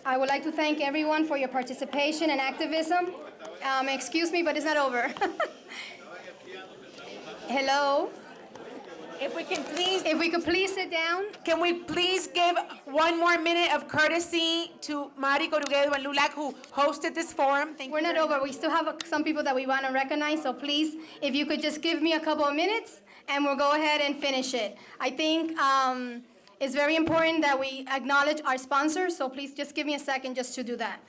I would like to thank everyone for your participation and activism. Excuse me, but it's not over. Hello? If we could please sit down. Can we please give 1 more minute of courtesy to Mari Coruguedo and LULAC, who hosted this forum? Thank you. We're not over. We still have some people that we want to recognize, so please, if you could just give me a couple of minutes, and we'll go ahead and finish it. I think it's very important that we acknowledge our sponsors, so please just give me a second just to do that.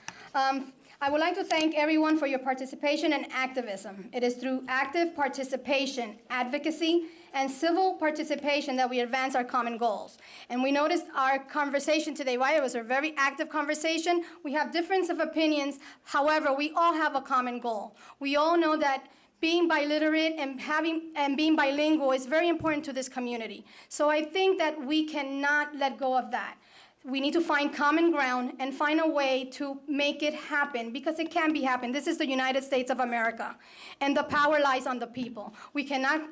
I would like to thank everyone for your participation and activism. It is through active participation, advocacy, and civil participation that we advance our common goals. And we noticed our conversation today, right? It was a very active conversation. We have difference of opinions. However, we all have a common goal. We all know that being biliterate and being bilingual is very important to this community. So I think that we cannot let go of that. We need to find common ground and find a way to make it happen, because it can be happen. This is the United States of America, and the power lies on the people. We cannot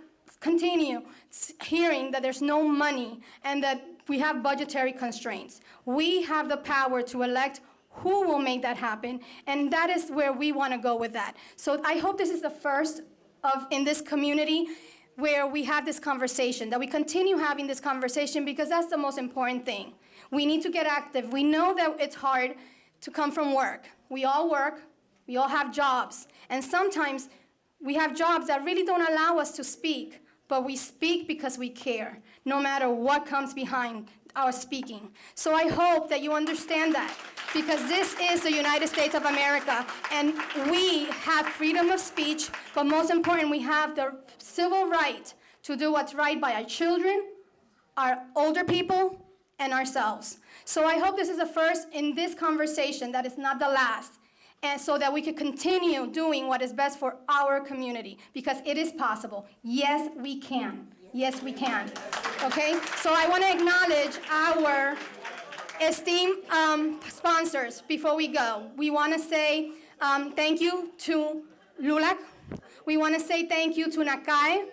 continue hearing that there's no money and that we have budgetary constraints. We have the power to elect who will make that happen, and that is where we want to go with that. So I hope this is the first in this community where we have this conversation, that we continue having this conversation, because that's the most important thing. We need to get active. We know that it's hard to come from work. We all have jobs, and sometimes we have jobs that really don't allow us to speak, but we speak because we care, no matter what comes behind our speaking. So I hope that you understand that, because this is the United States of America, and we have freedom of speech, but most important, we have the civil right to do what's right by our children, our older people, and ourselves. So I hope this is the first in this conversation, that it's not the last, and so that we can continue doing what is best for our community, because it is possible. Yes, we can. Yes, we can. Okay? So I want to acknowledge our esteemed sponsors before we go. We want to say thank you to LULAC. We want to say thank you to NACAE,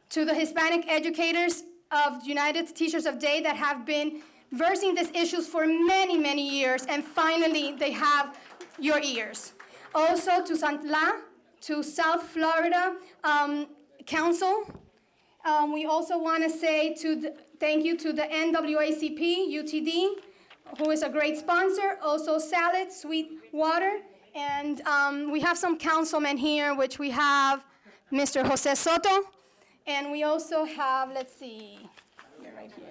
to the Hispanic educators of United Teachers of Dade that have been versing these issues for many, many years, and finally they have your ears. Also to Sant, to South Florida Council. We also want to say thank you to the NAACP, UTD, who is a great sponsor. Also Salad, Sweet Water, and we have some councilmen here, which we have Mr. Jose Soto. And we also have, let's see, right here,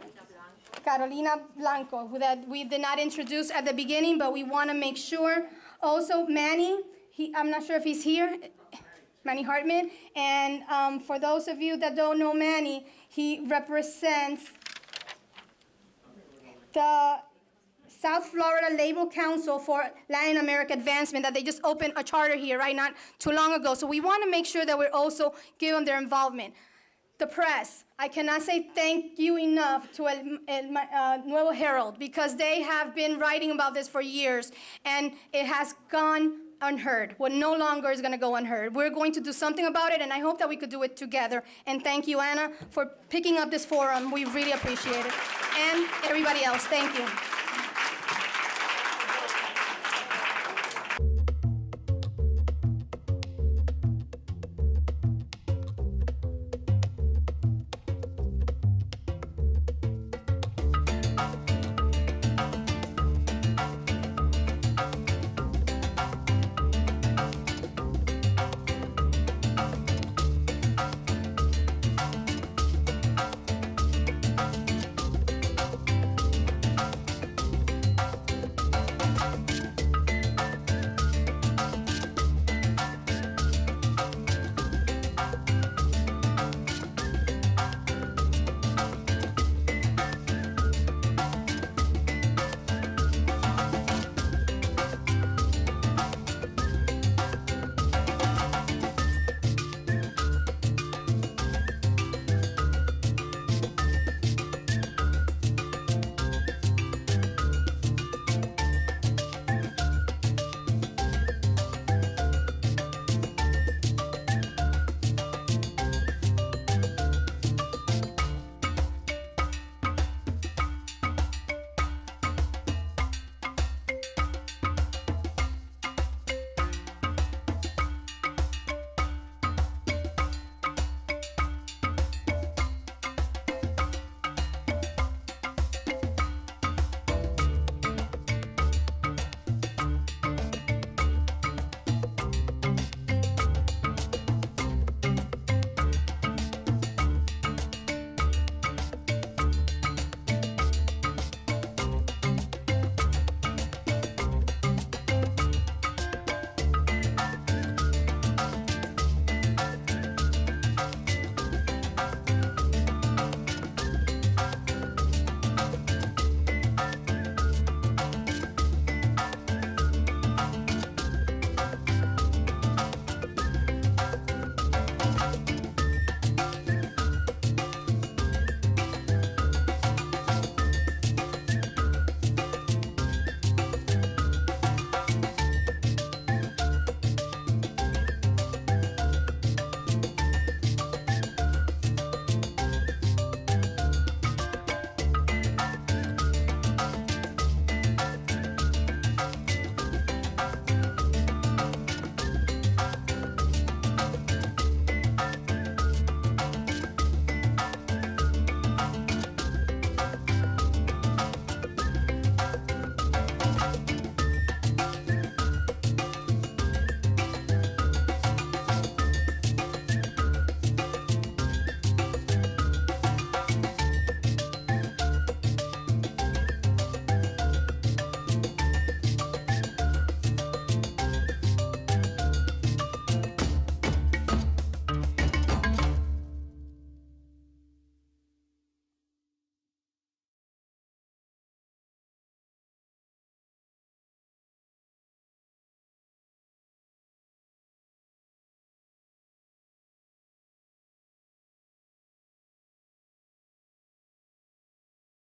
Carolina Blanco, who that we did not introduce at the beginning, but we want to make sure. Also, Manny, I'm not sure if he's here, Manny Hartman. And for those of you that don't know Manny, he represents the South Florida Labor Council for Latin Arnerican Advancement, that they just opened a charter here, right, not too long ago. So we want to make sure that we're also giving their involvement. The press, I cannot say thank you enough to El Nuevo Herald, because they have been writing about this for years, and it has gone unheard. Well, no longer is going to go unheard. We're going to do something about it, and I hope that we could do it together. And thank you, Ana, for picking up this forum. We really appreciate it. And everybody else, thank you.